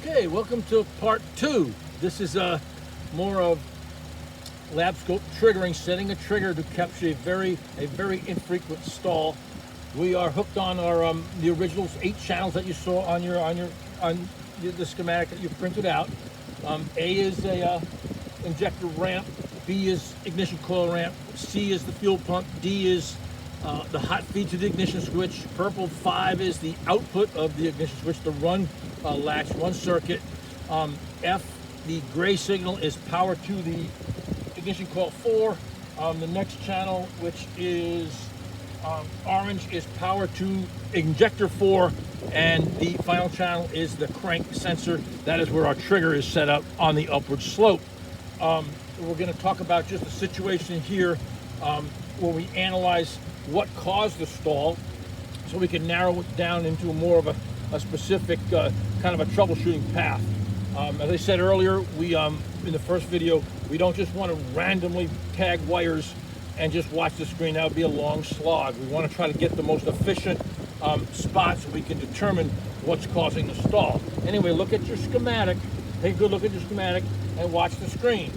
Okay, welcome to part 2. This is more of lab scope triggering, setting a trigger to capture a very infrequent stall. We are hooked on our the original 8 channels that you saw on the schematic that you printed out. A is a injector ramp, B is ignition coil ramp, C is the fuel pump, D is the hot feed to the ignition switch. Purple 5 is the output of the ignition switch, the run latch, run circuit. F, the gray signal, is power to the ignition coil 4. The next channel, which is orange, is power to injector 4, and the final channel is the crank sensor. That is where our trigger is set up on the upward slope. We're going to talk about just the situation here where we analyze what caused the stall, so we can narrow it down into more of a specific kind of a troubleshooting path. As I said earlier, we in the first video, we don't just want to randomly tag wires and just watch the screen. That would be a long slog. We want to try to get the most efficient spot so we can determine what's causing the stall. Anyway, look at your schematic. Take a good look at your schematic and watch the screen.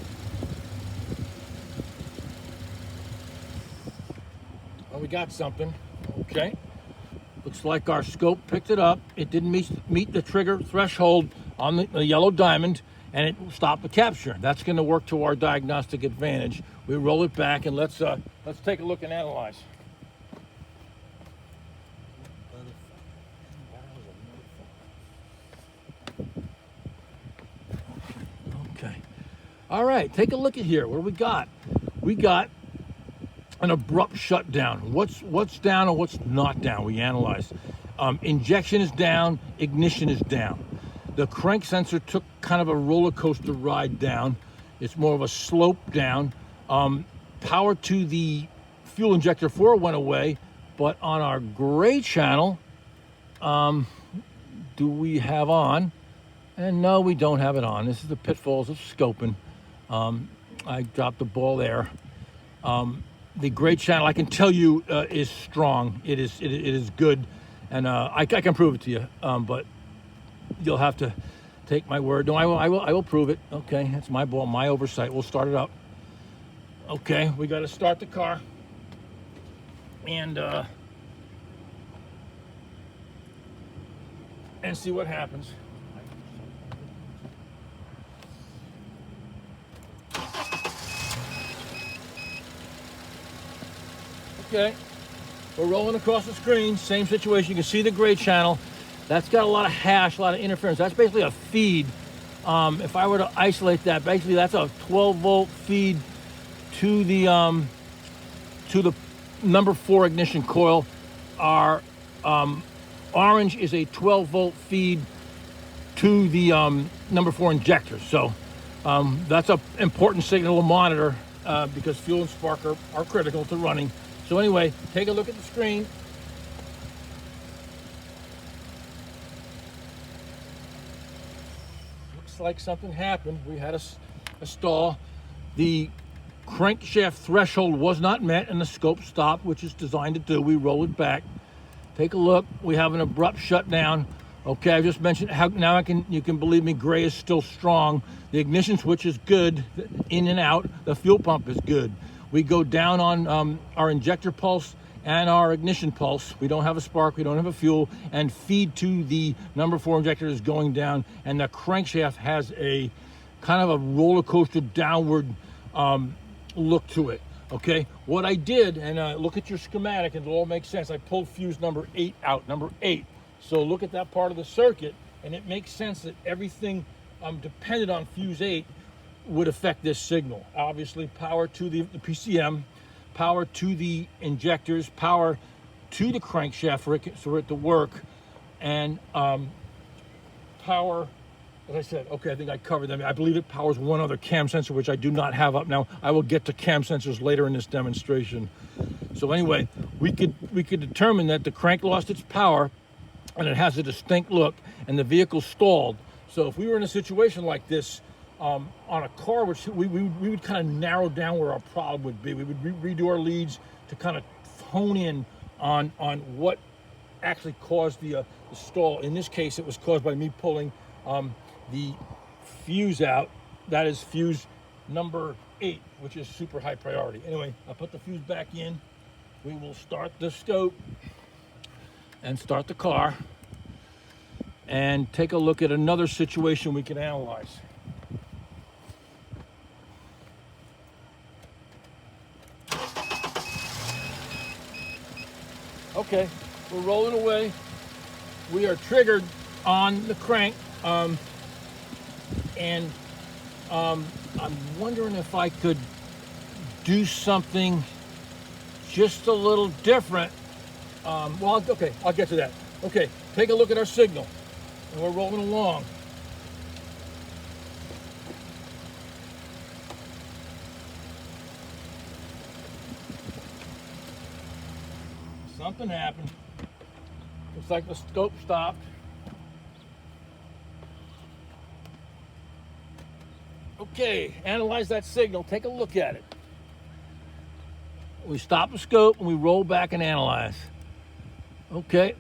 Well, we got something. Okay. Looks like our scope picked it up. It didn't meet the trigger threshold on the yellow diamond, and it stopped the capture. That's going to work to our diagnostic advantage. We roll it back, and let's take a look and analyze. Okay. All right, take a look at here. What do we got? We got an abrupt shutdown. What's down and what's not down? We analyzed. Injection is down, ignition is down. The crank sensor took kind of a roller coaster ride down. It's more of a slope down. Power to the fuel injector 4 went away, but on our gray channel, do we have on? And no, we don't have it on. This is the pitfalls of scoping. I dropped the ball there. The gray channel, I can tell you, is strong. It is good, and I can prove it to you. But you'll have to take my word. No, I will prove it. Okay, that's my ball, my oversight. We'll start it up. Okay, we got to start the car, and see what happens. Okay, we're rolling across the screen, same situation. You can see the gray channel. That's got a lot of hash, a lot of interference. That's basically a feed. If I were to isolate that, basically that's a 12-volt feed to the number 4 ignition coil. Our orange is a 12-volt feed to the number 4 injector. So that's an important signal to monitor because fuel and spark are critical to running. So anyway, take a look at the screen. Looks like something happened. We had a stall. The crankshaft threshold was not met and the scope stopped, which is designed to do. We roll it back. Take a look. We have an abrupt shutdown. Okay, I just mentioned how now you can believe me, gray is still strong. The ignition switch is good, in and out. The fuel pump is good. We go down on our injector pulse and our ignition pulse. We don't have a spark, we don't have a fuel, and feed to the number 4 injector is going down, and the crankshaft has a kind of a roller coaster downward look to it. Okay, what I did, and look at your schematic and it'll all make sense. I pulled fuse number 8 out, number 8. So look at that part of the circuit, and it makes sense that everything dependent on fuse 8 would affect this signal. Obviously, power to the PCM, power to the injectors, power to the crankshaft for it to work, and power, as I said, okay, I think I covered them. I believe it powers one other cam sensor, which I do not have up now. I will get to cam sensors later in this demonstration. So anyway, we could determine that the crank lost its power, and it has a distinct look, and the vehicle stalled. So if we were in a situation like this, on a car, which we would kind of narrow down where our problem would be. We would redo our leads to kind of hone in on what actually caused the stall. In this case, it was caused by me pulling the fuse out. That is fuse number 8, which is super high priority. Anyway, I'll put the fuse back in. We will start the scope and start the car and take a look at another situation we can analyze. Okay, we're rolling away. We are triggered on the crank, and I'm wondering if I could do something just a little different. Well, okay, I'll get to that. Okay, take a look at our signal, and we're rolling along. Something happened. Looks like the scope stopped. Okay, analyze that signal. Take a look at it. We stop the scope and we roll back and analyze. Okay,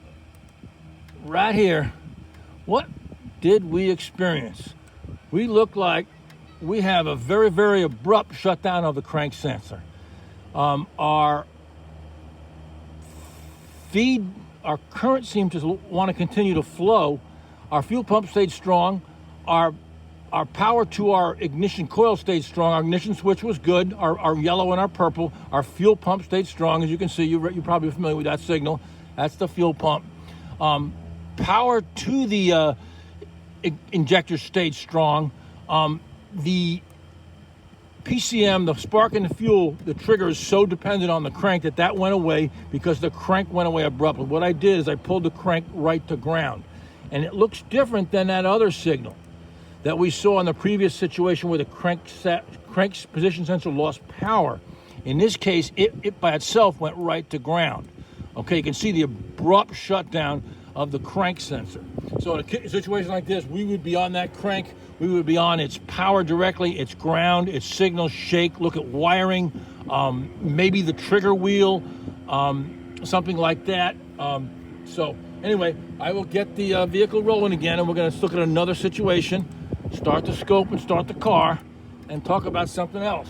right here, what did we experience? We look like we have a very, very abrupt shutdown of the crank sensor. Our feed, our current seemed to want to continue to flow. Our fuel pump stayed strong. Our power to our ignition coil stayed strong. Our ignition switch was good. Our yellow and our purple. Our fuel pump stayed strong. As you can see, you're probably familiar with that signal. That's the fuel pump. Power to the injector stayed strong. The PCM, the spark and the fuel, the trigger is so dependent on the crank that went away because the crank went away abruptly. What I did is I pulled the crank right to ground. And it looks different than that other signal that we saw in the previous situation where the crank's position sensor lost power. In this case, it by itself went right to ground. Okay, you can see the abrupt shutdown of the crank sensor. So in a situation like this, we would be on that crank, we would be on its power directly, its ground, its signal shake, look at wiring, maybe the trigger wheel, something like that. So anyway, I will get the vehicle rolling again, and we're going to look at another situation, start the scope and start the car, and talk about something else.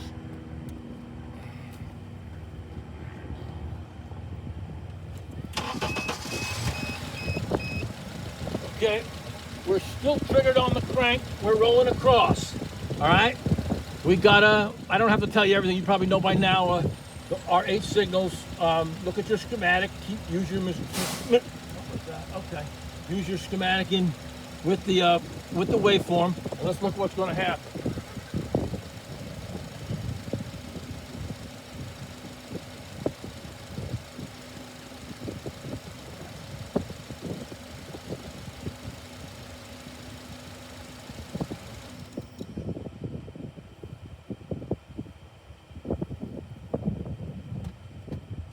Okay, we're still triggered on the crank. We're rolling across. All right, we got I don't have to tell you everything. You probably know by now. The R8 signals. Look at your schematic. Use your okay. Use your schematic in with the waveform. And let's look what's going to happen.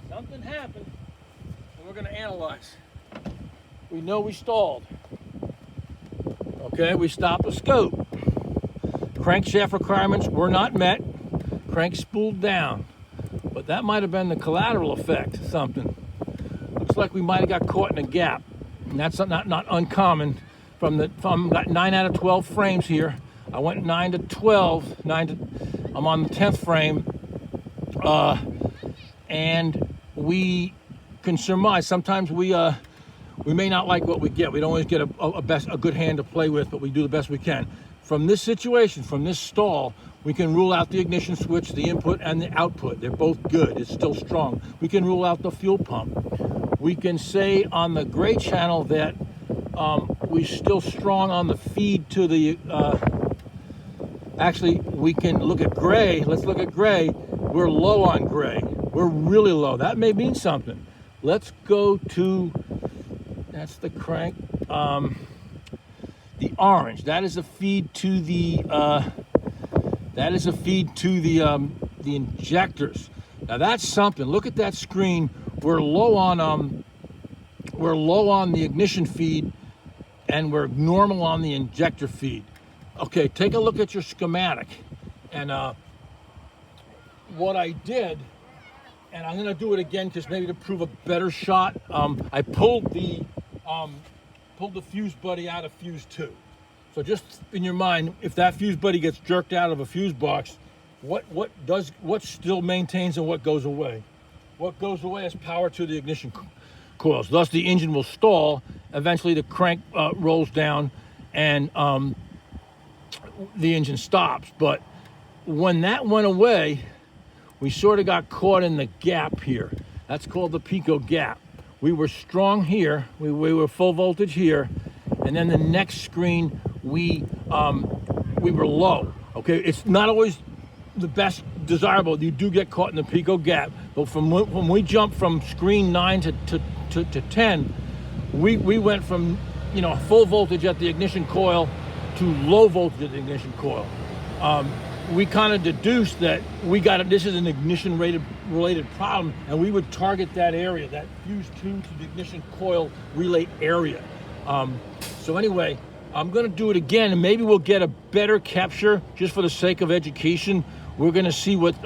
Something happened, and we're going to analyze. We know we stalled. Okay, we stopped the scope. Crankshaft requirements were not met. Crank spooled down. But that might have been the collateral effect, something. Looks like we might have got caught in a gap. And that's not uncommon. Got 9 out of 12 frames here. I went 9 to 12. I'm on the 10th frame. And we can surmise. Sometimes we may not like what we get. We don't always get a good hand to play with, but we do the best we can. From this situation, from this stall, we can rule out the ignition switch, the input and the output. They're both good. It's still strong. We can rule out the fuel pump. We can say on the gray channel that we're still strong on the feed to the... Actually, we can look at gray. Let's look at gray. We're low on gray. We're really low. That may mean something. Let's go to... That's the crank. The orange. That is a feed to the. The injectors. Now that's something. Look at that screen. We're low on the ignition feed, and we're normal on the injector feed. Okay, take a look at your schematic, and what I did. And I'm going to do it again just maybe to prove a better shot. I pulled the fuse buddy out of fuse 2. So just in your mind, if that fuse buddy gets jerked out of a fuse box, what still maintains and what goes away? What goes away is power to the ignition coils. Thus, the engine will stall. Eventually, the crank rolls down, and the engine stops. But when that went away, we sort of got caught in the gap here. That's called the Pico gap. We were strong here. We were full voltage here, and then the next screen we were low. Okay, it's not always the best desirable. You do get caught in the Pico gap, but when we jumped from screen 9 to 10, we went from full voltage at the ignition coil to low voltage at the ignition coil. We kind of deduced that this is an ignition related problem, and we would target that area, that fuse 2 to the ignition coil relay area. So anyway, I'm going to do it again, and maybe we'll get a better capture just for the sake of education. We're going to see what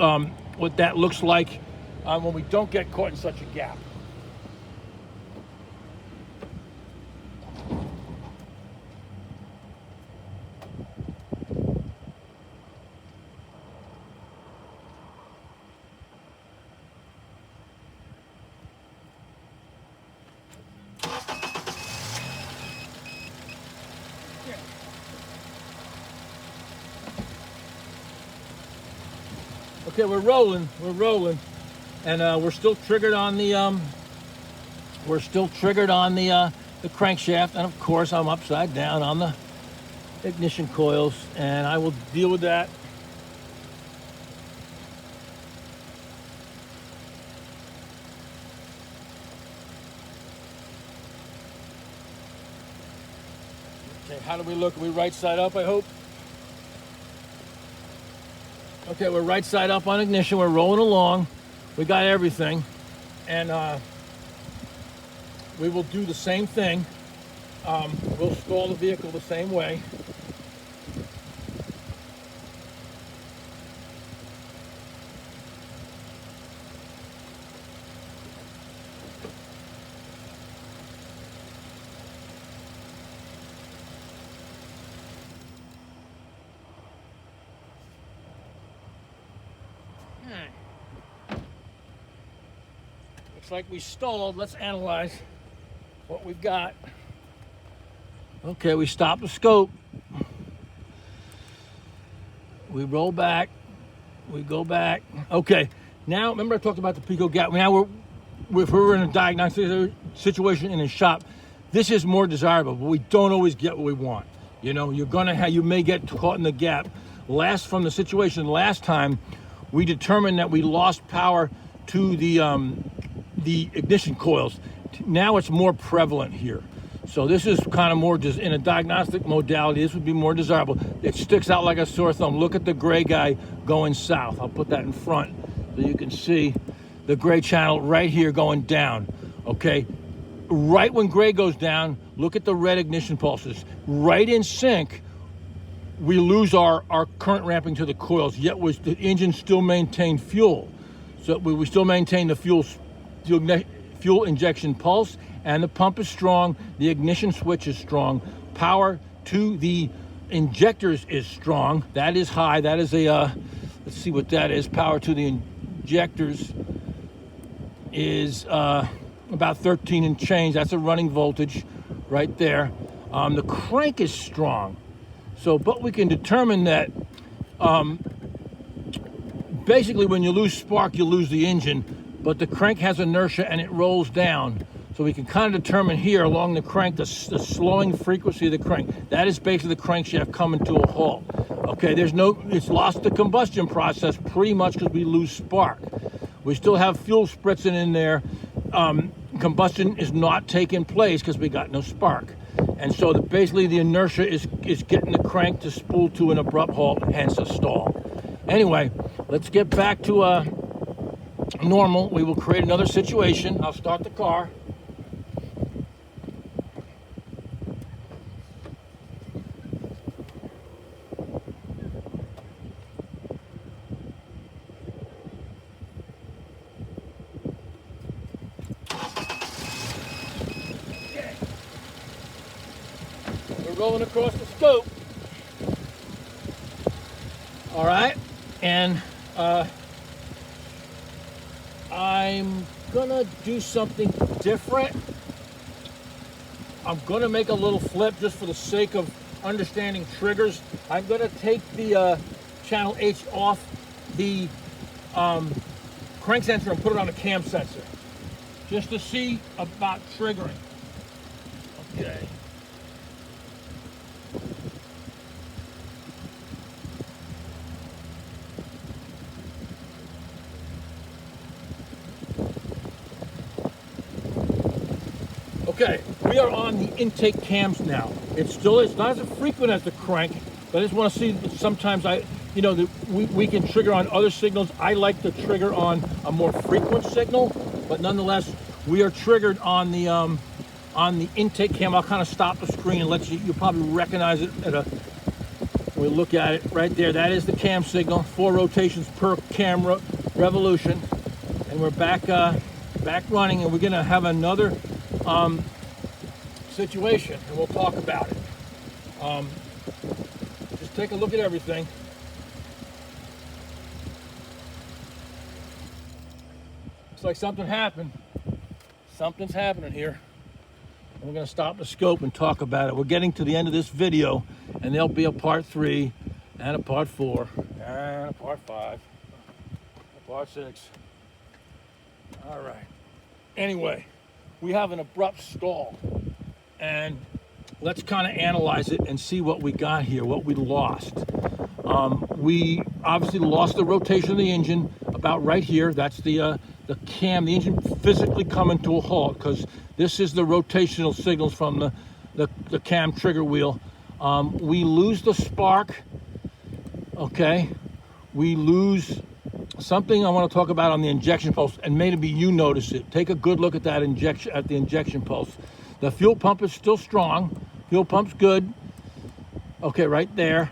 that looks like when we don't get caught in such a gap. Okay, we're rolling, and we're still triggered on the crankshaft, and of course I'm upside down on the ignition coils, and I will deal with that. Okay, how do we look? Are we right side up, I hope? Okay, we're right side up on ignition. We're rolling along. We got everything. And we will do the same thing. We'll stall the vehicle the same way. Looks like we stalled. Let's analyze what we've got. Okay, we stop the scope. We roll back. We go back. Okay, now remember I talked about the Pico gap. Now if we're in a diagnostic situation in a shop, this is more desirable, but we don't always get what we want. You may get caught in the gap. From the situation last time, we determined that we lost power to the ignition coils. Now it's more prevalent here. So this is kind of more in a diagnostic modality. This would be more desirable. It sticks out like a sore thumb. Look at the gray guy going south. I'll put that in front so you can see the gray channel right here going down. Okay, right when gray goes down, look at the red ignition pulses. Right in sync, we lose our current ramping to the coils, yet the engine still maintained fuel. So we still maintain the fuel injection pulse, and the pump is strong, the ignition switch is strong, power to the injectors is strong, that is high, that is let's see what that is, power to the injectors is about 13 and change, that's a running voltage right there. The crank is strong, but we can determine that basically when you lose spark, you lose the engine, but the crank has inertia and it rolls down. So we can kind of determine here along the crank the slowing frequency of the crank. That is basically the crankshaft coming to a halt. Okay, it's lost the combustion process pretty much because we lose spark. We still have fuel spritzing in there. Combustion is not taking place because we got no spark. And so basically the inertia is getting the crank to spool to an abrupt halt, hence a stall. Anyway, let's get back to normal. We will create another situation. I'll start the car. we're rolling across the scope. All right, and I'm gonna do something different. I'm gonna make a little flip just for the sake of understanding triggers. I'm gonna take the channel H off the crank sensor and put it on a cam sensor, just to see about triggering. Okay. Okay, we are on the intake cams now. It's not as frequent as the crank, but I just want to see that sometimes we can trigger on other signals. I like to trigger on a more frequent signal, but nonetheless, we are triggered on the intake cam. I'll kind of stop the screen and let you'll probably recognize it we look at it right there. That is the cam signal, 4 rotations per camera revolution, and we're back running, and we're gonna have another situation, and we'll talk about it. Just take a look at everything. Looks like something happened. Something's happening here. And we're going to stop the scope and talk about it. We're getting to the end of this video, and there'll be a part 3, and a part 4, and a part 5, a part 6. All right. Anyway, we have an abrupt stall, and let's kind of analyze it and see what we got here, what we lost. We obviously lost the rotation of the engine about right here. That's the cam, the engine physically coming to a halt, because this is the rotational signals from the cam trigger wheel. We lose the spark, okay? We lose something I want to talk about on the injection pulse, and maybe you notice it. Take a good look at that the injection pulse. The fuel pump is still strong. Fuel pump's good. Okay, right there.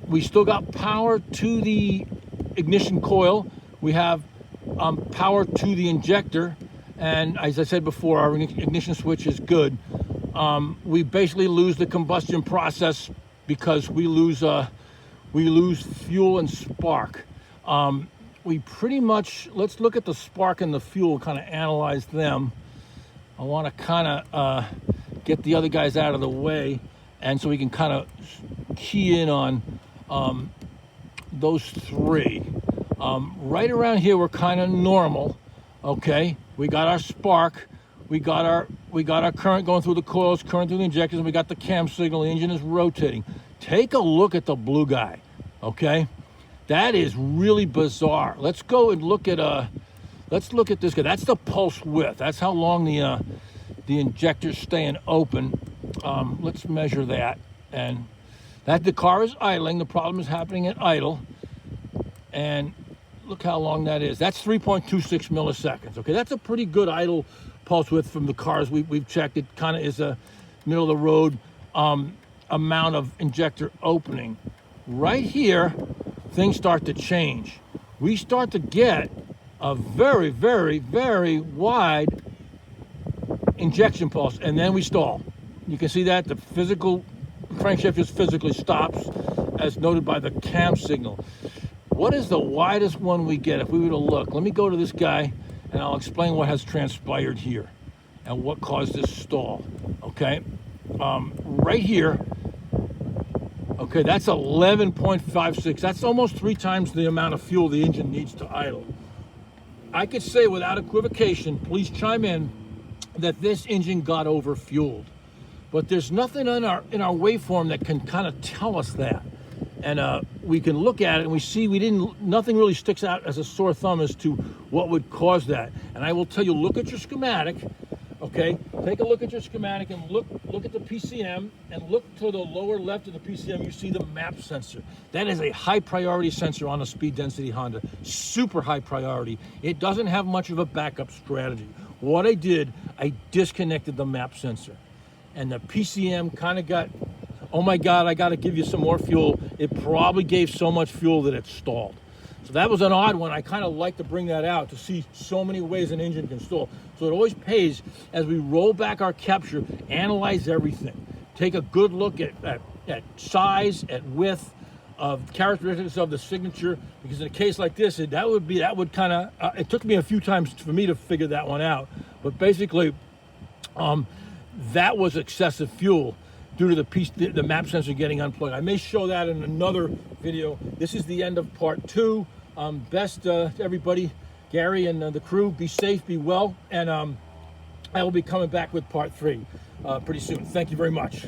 We still got power to the ignition coil. We have power to the injector, and as I said before, our ignition switch is good. We basically lose the combustion process because we lose fuel and spark. We pretty much, let's look at the spark and the fuel, kind of analyze them. I want to kind of get the other guys out of the way, and so we can kind of key in on those 3. Right around here, we're kind of normal. Okay, we got our spark, we got our current going through the coils, current through the injectors, and we got the cam signal. The engine is rotating. Take a look at the blue guy. Okay, that is really bizarre. Let's go and look at let's look at this guy. That's the pulse width. That's how long the injector's staying open. Let's measure that, and that the car is idling. The problem is happening at idle, and look how long that is. That's 3.26 milliseconds. Okay, that's a pretty good idle pulse width from the cars we've checked. It kind of is a middle of the road amount of injector opening. Right here, things start to change. We start to get a very, very, very wide injection pulse, and then we stall. You can see that the physical crankshaft just physically stops, as noted by the cam signal. What is the widest one we get if we were to look? Let me go to this guy, and I'll explain what has transpired here and what caused this stall. Okay, right here. Okay, that's 11.56. That's almost 3 times the amount of fuel the engine needs to idle. I could say without equivocation, please chime in, that this engine got overfueled. But there's nothing in our waveform that can kind of tell us that. And we can look at it and we see nothing really sticks out as a sore thumb as to what would cause that. And I will tell you, look at your schematic, okay? Take a look at your schematic and look at the PCM, and look to the lower left of the PCM, you see the map sensor. That is a high priority sensor on a speed density Honda, super high priority. It doesn't have much of a backup strategy. What I did, I disconnected the map sensor, and the PCM kind of got, oh my God, I got to give you some more fuel. It probably gave so much fuel that it stalled. So that was an odd one. I kind of like to bring that out to see so many ways an engine can stall. So it always pays, as we roll back our capture, analyze everything. take a good look at size, at width, of characteristics of the signature, because in a case like this, it took me a few times for me to figure that one out, but basically that was excessive fuel due to the map sensor getting unplugged. I may show that in another video. This is the end of part 2. Best to everybody, Gary and the crew, be safe, be well, and I will be coming back with part 3 pretty soon. Thank you very much.